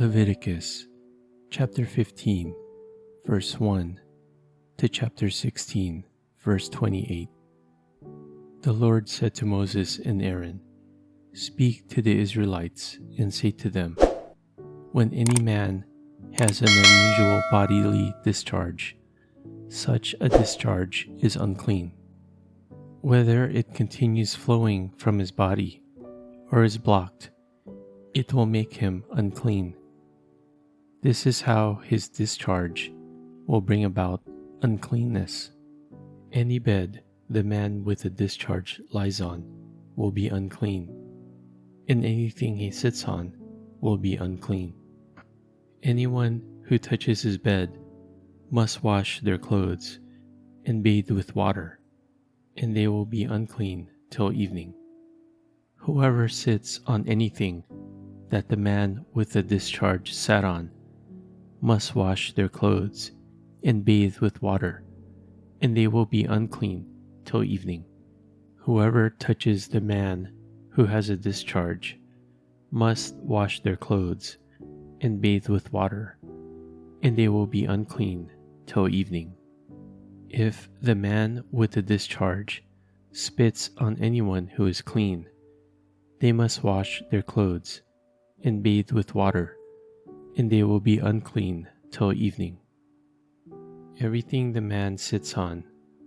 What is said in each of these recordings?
Leviticus chapter 15, verse 1 to chapter 16, verse 28. The Lord said to Moses and Aaron, "Speak to the Israelites and say to them, when any man has an unusual bodily discharge, such a discharge is unclean. Whether it continues flowing from his body or is blocked, it will make him unclean. This is how his discharge will bring about uncleanness. Any bed the man with a discharge lies on will be unclean, and anything he sits on will be unclean. Anyone who touches his bed must wash their clothes and bathe with water, and they will be unclean till evening. Whoever sits on anything that the man with the discharge sat on must wash their clothes and bathe with water, and they will be unclean till evening. Whoever touches the man who has a discharge must wash their clothes and bathe with water, and they will be unclean till evening. If the man with the discharge spits on anyone who is clean, they must wash their clothes and bathe with water, and they will be unclean till evening. Everything the man sits on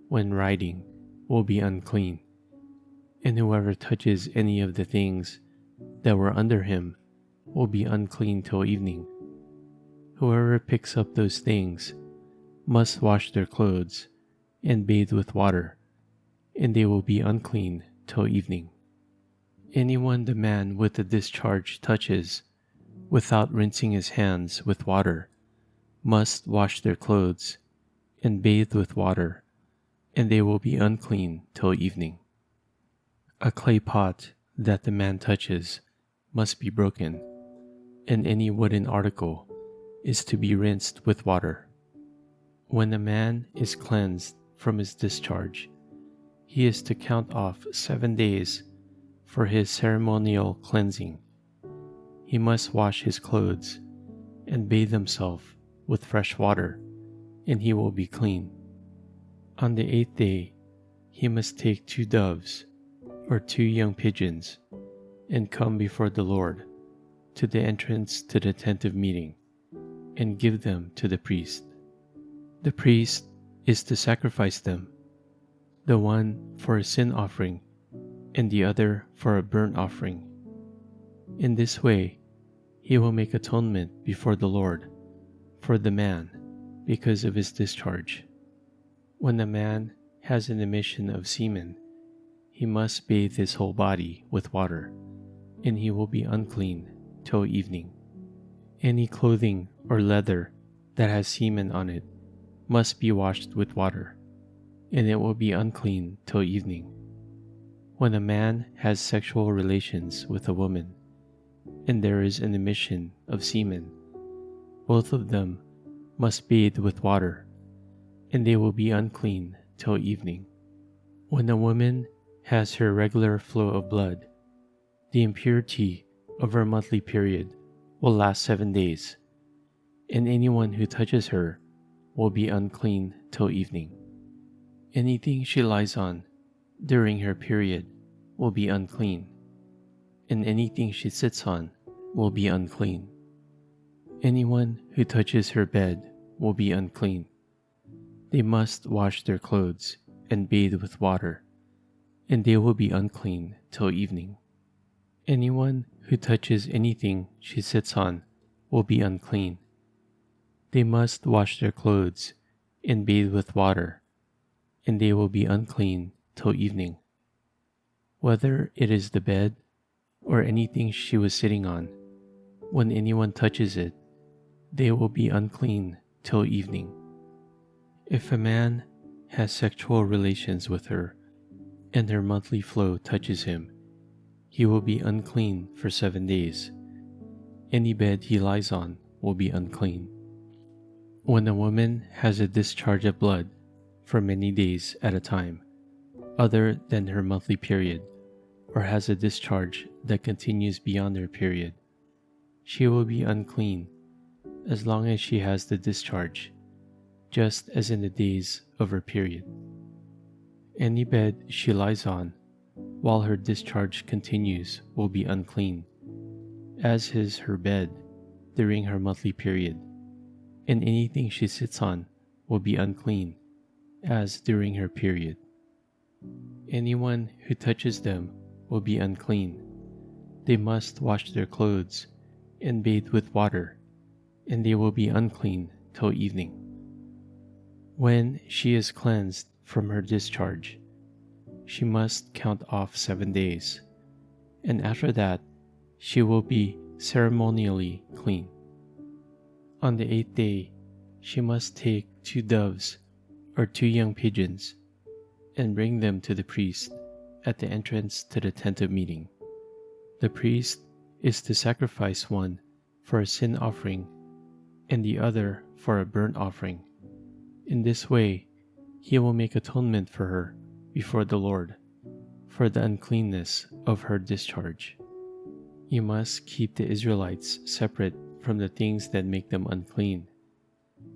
when riding will be unclean, and whoever touches any of the things that were under him will be unclean till evening. Whoever picks up those things must wash their clothes and bathe with water, and they will be unclean till evening. Anyone the man with the discharge touches without rinsing his hands with water must wash their clothes and bathe with water, and they will be unclean till evening. A clay pot that the man touches must be broken, and any wooden article is to be rinsed with water. When a man is cleansed from his discharge, he is to count off 7 days for his ceremonial cleansing. He must wash his clothes and bathe himself with fresh water, and he will be clean. On the 8th day, he must take 2 doves or 2 young pigeons and come before the Lord to the entrance to the tent of meeting and give them to the priest. The priest is to sacrifice them, the one for a sin offering and the other for a burnt offering. In this way, he will make atonement before the Lord for the man because of his discharge. When a man has an emission of semen, he must bathe his whole body with water, and he will be unclean till evening. Any clothing or leather that has semen on it must be washed with water, and it will be unclean till evening. When a man has sexual relations with a woman, and there is an emission of semen, both of them must bathe with water, and they will be unclean till evening. When a woman has her regular flow of blood, the impurity of her monthly period will last 7 days, and anyone who touches her will be unclean till evening. Anything she lies on during her period will be unclean, and anything she sits on will be unclean. Anyone who touches her bed will be unclean. They must wash their clothes and bathe with water, and they will be unclean till evening. Anyone who touches anything she sits on will be unclean. They must wash their clothes and bathe with water, and they will be unclean till evening. Whether it is the bed or anything she was sitting on, when anyone touches it, they will be unclean till evening. If a man has sexual relations with her, and her monthly flow touches him, he will be unclean for 7 days. Any bed he lies on will be unclean. When a woman has a discharge of blood for many days at a time, other than her monthly period, or has a discharge that continues beyond her period, she will be unclean as long as she has the discharge, just as in the days of her period. Any bed she lies on while her discharge continues will be unclean, as is her bed during her monthly period, and anything she sits on will be unclean, as during her period. Anyone who touches them will be unclean. They must wash their clothes and bathe with water, and they will be unclean till evening. When she is cleansed from her discharge, she must count off 7 days, and after that she will be ceremonially clean. On the 8th day, she must take 2 doves or 2 young pigeons and bring them to the priest at the entrance to the tent of meeting. The priest is to sacrifice one for a sin offering and the other for a burnt offering. In this way, he will make atonement for her before the Lord for the uncleanness of her discharge. You must keep the Israelites separate from the things that make them unclean,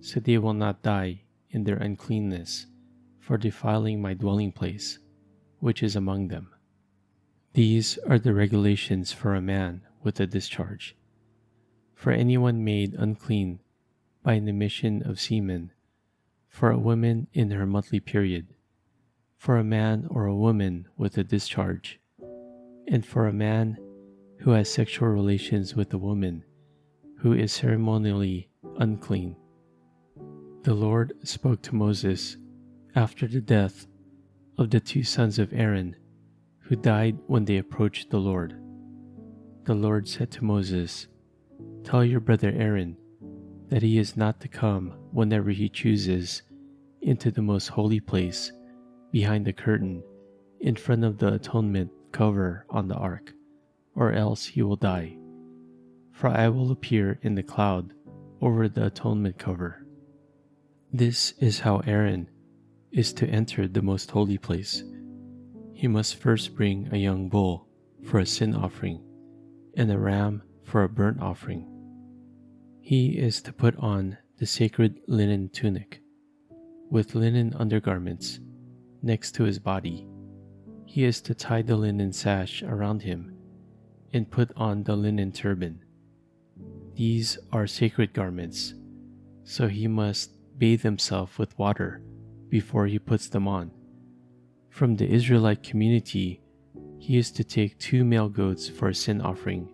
so they will not die in their uncleanness for defiling my dwelling place, which is among them. These are the regulations for a man with a discharge. For anyone made unclean by an emission of semen, for a woman in her monthly period, for a man or a woman with a discharge, and for a man who has sexual relations with a woman who is ceremonially unclean. The Lord spoke to Moses after the death of the 2 sons of Aaron who died when they approached the Lord. The Lord said to Moses, "Tell your brother Aaron that he is not to come whenever he chooses into the most holy place behind the curtain in front of the atonement cover on the ark, or else he will die. For I will appear in the cloud over the atonement cover." This is how Aaron is to enter the most holy place. He must first bring a young bull for a sin offering and a ram for a burnt offering. He is to put on the sacred linen tunic with linen undergarments next to his body. He is to tie the linen sash around him and put on the linen turban. These are sacred garments, so he must bathe himself with water before he puts them on. From the Israelite community, he is to take 2 male goats for a sin offering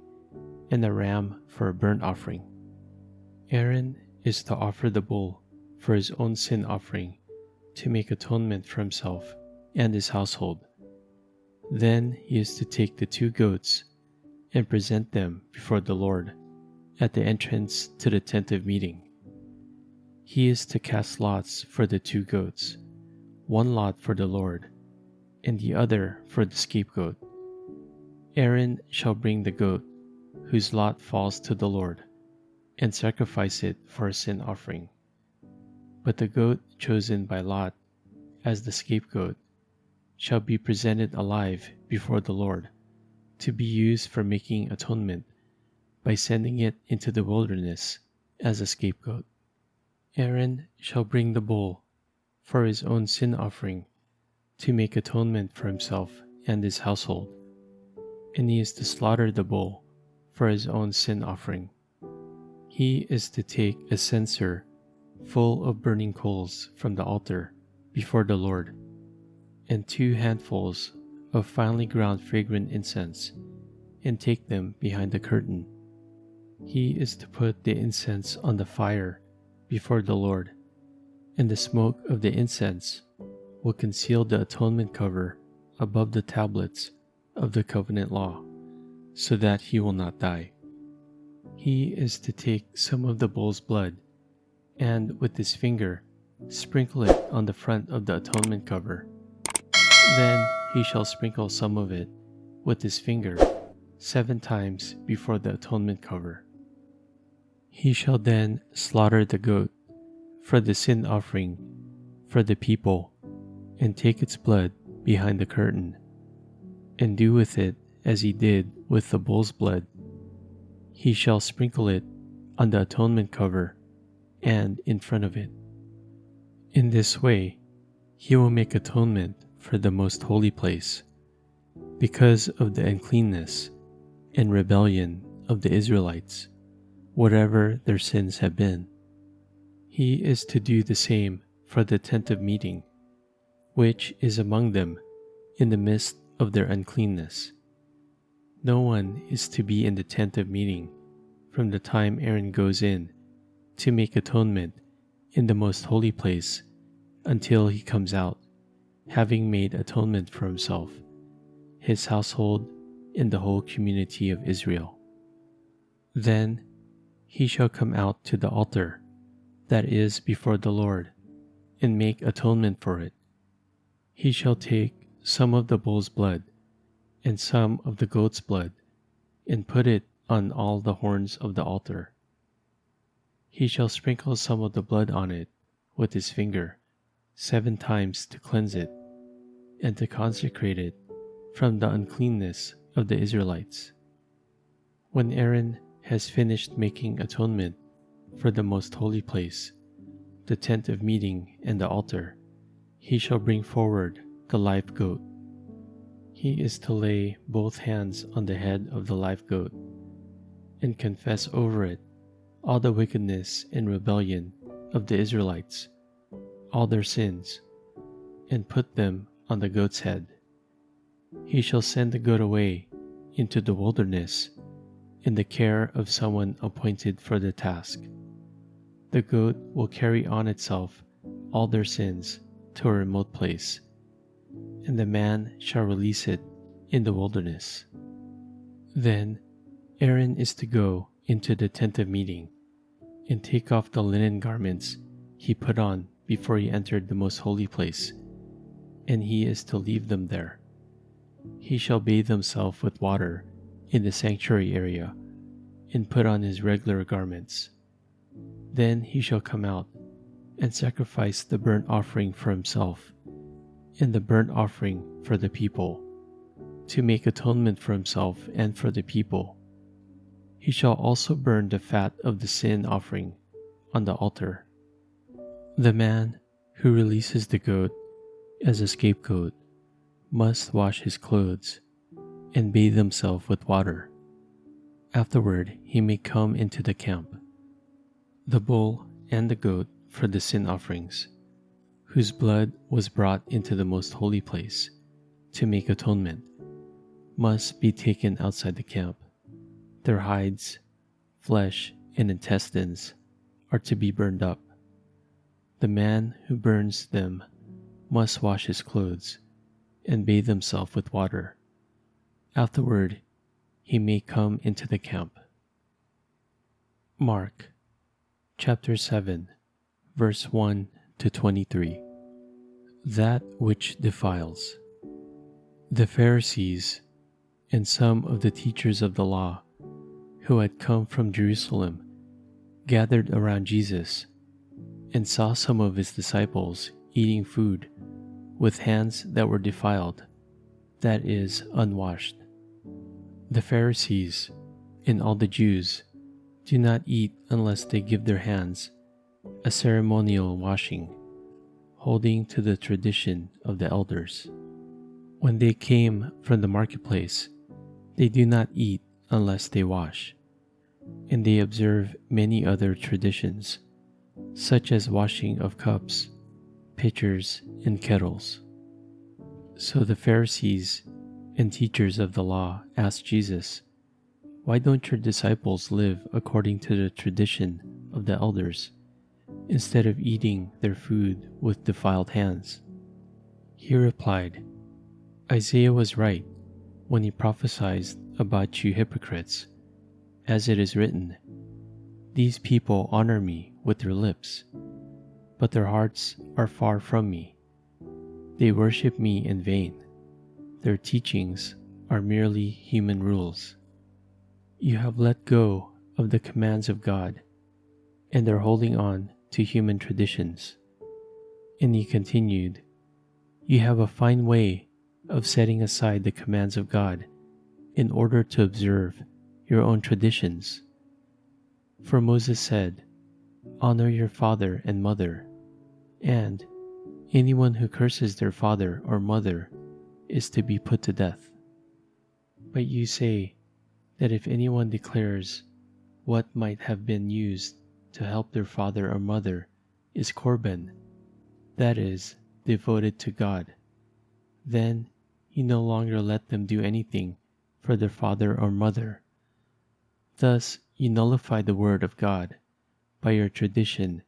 and a ram for a burnt offering. Aaron is to offer the bull for his own sin offering to make atonement for himself and his household. Then he is to take the 2 goats and present them before the Lord at the entrance to the tent of meeting. He is to cast lots for the 2 goats, 1 lot for the Lord, and the other for the scapegoat. Aaron shall bring the goat, whose lot falls to the Lord, and sacrifice it for a sin offering. But the goat chosen by lot as the scapegoat shall be presented alive before the Lord, to be used for making atonement by sending it into the wilderness as a scapegoat. Aaron shall bring the bull for his own sin offering to make atonement for himself and his household, and he is to slaughter the bull for his own sin offering. He is to take a censer full of burning coals from the altar before the Lord, and 2 handfuls of finely ground fragrant incense, and take them behind the curtain. He is to put the incense on the fire before the Lord, and the smoke of the incense will conceal the atonement cover above the tablets of the covenant law, so that he will not die. He is to take some of the bull's blood, and with his finger sprinkle it on the front of the atonement cover. Then he shall sprinkle some of it with his finger 7 times before the atonement cover. He shall then slaughter the goat for the sin offering for the people, and take its blood behind the curtain, and do with it as he did with the bull's blood. he shall sprinkle it on the atonement cover and in front of it. In this way, he will make atonement for the most holy place, because of the uncleanness and rebellion of the Israelites, whatever their sins have been. He is to do the same for the tent of meeting, which is among them in the midst of their uncleanness. No one is to be in the tent of meeting from the time Aaron goes in to make atonement in the most holy place until he comes out, having made atonement for himself, his household, and the whole community of Israel. Then he shall come out to the altar that is before the Lord, and make atonement for it. He shall take some of the bull's blood and some of the goat's blood, and put it on all the horns of the altar. He shall sprinkle some of the blood on it with his finger 7 times to cleanse it, and to consecrate it from the uncleanness of the Israelites. When Aaron has finished making atonement for the most holy place, the tent of meeting and the altar, he shall bring forward the live goat. He is to lay both hands on the head of the live goat, and confess over it all the wickedness and rebellion of the Israelites, all their sins, and put them on the goat's head. He shall send the goat away into the wilderness in the care of someone appointed for the task. The goat will carry on itself all their sins to a remote place, and the man shall release it in the wilderness. Then Aaron is to go into the tent of meeting and take off the linen garments he put on before he entered the most holy place, and he is to leave them there. He shall bathe himself with water in the sanctuary area and put on his regular garments. Then he shall come out and sacrifice the burnt offering for himself and the burnt offering for the people, to make atonement for himself and for the people. He shall also burn the fat of the sin offering on the altar. The man who releases the goat as a scapegoat must wash his clothes and bathe himself with water. Afterward he may come into the camp. The bull and the goat for the sin offerings, whose blood was brought into the most holy place to make atonement, must be taken outside the camp. Their hides, flesh, and intestines are to be burned up. The man who burns them must wash his clothes and bathe himself with water. Afterward, he may come into the camp. Mark chapter 7, verse 1 to 23. That which defiles. The Pharisees and some of the teachers of the law who had come from Jerusalem gathered around Jesus and saw some of his disciples eating food with hands that were defiled, that is, unwashed. The Pharisees and all the Jews do not eat unless they give their hands a ceremonial washing, holding to the tradition of the elders. When they came from the marketplace, they do not eat unless they wash, and they observe many other traditions, such as washing of cups, pitchers, and kettles. So the Pharisees and teachers of the law asked Jesus, "Why don't your disciples live according to the tradition of the elders, instead of eating their food with defiled hands?" He replied, "Isaiah was right when he prophesied about you hypocrites, as it is written, 'These people honor me with their lips, but their hearts are far from me. They worship me in vain. Their teachings are merely human rules.' You have let go of the commands of God and are holding on to human traditions." And he continued, "You have a fine way of setting aside the commands of God in order to observe your own traditions. For Moses said, "Honor your father and mother," and anyone who curses their father or mother is to be put to death. But you say that if anyone declares what might have been used to help their father or mother is korban, that is, devoted to God, then you no longer let them do anything for their father or mother. Thus you nullify the word of God by your tradition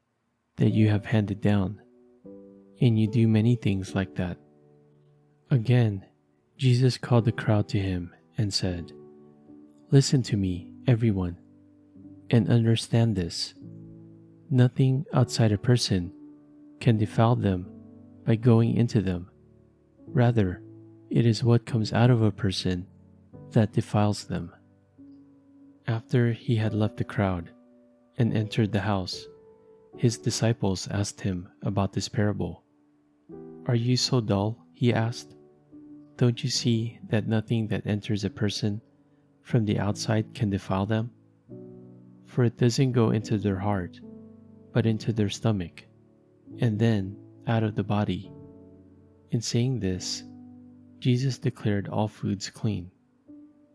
that you have handed down, and you do many things like that. Again, Jesus called the crowd to him and said, "Listen to me, everyone, and understand this. Nothing outside a person can defile them by going into them. Rather, it is what comes out of a person that defiles them." After he had left the crowd and entered the house, his disciples asked him about this parable. "Are you so dull?" he asked. "Don't you see that nothing that enters a person from the outside can defile them? For it doesn't go into their heart, but into their stomach, and then out of the body." In saying this, Jesus declared all foods clean.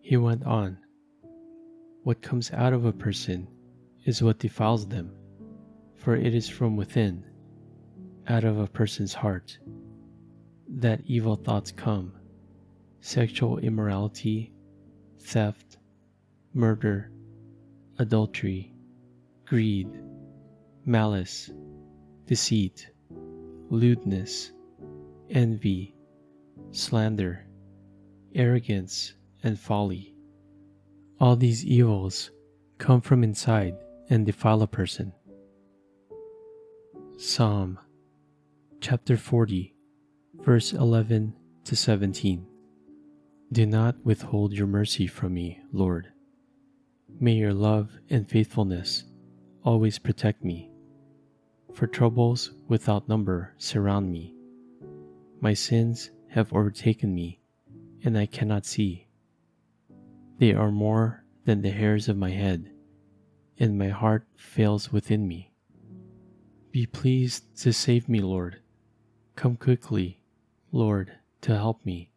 He went on, "What comes out of a person is what defiles them, for it is from within, out of a person's heart, that evil thoughts come: sexual immorality, theft, murder, adultery, greed, malice, deceit, lewdness, envy, slander, arrogance, and folly. All these evils come from inside and defile a person." Psalm chapter 40, verse 11 to 17. Do not withhold your mercy from me, Lord. May your love and faithfulness always protect me. For troubles without number surround me. My sins have overtaken me, and I cannot see. They are more than the hairs of my head, and my heart fails within me. Be pleased to save me, Lord. Come quickly, Lord, to help me.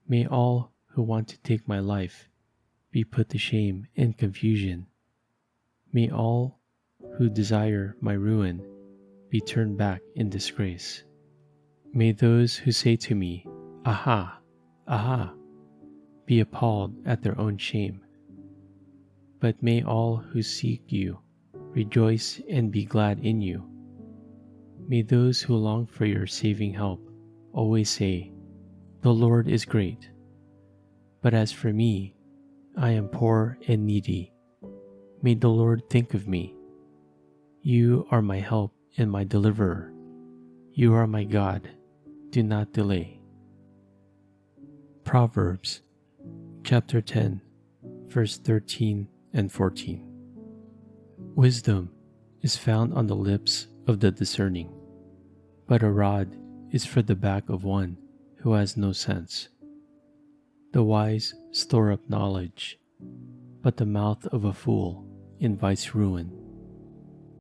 May all who want to take my life be put to shame and confusion. May all who desire my ruin be turned back in disgrace. May those who say to me, "Aha, aha," be appalled at their own shame. But may all who seek you rejoice and be glad in you. May those who long for your saving help always say, "The Lord is great." But as for me, I am poor and needy. May the Lord think of me. You are my help and my deliverer. You are my God. Do not delay. Proverbs chapter 10, verse 13 and 14. Wisdom is found on the lips of the discerning, but a rod is for the back of one who has no sense. The wise store up knowledge, but the mouth of a fool invites ruin.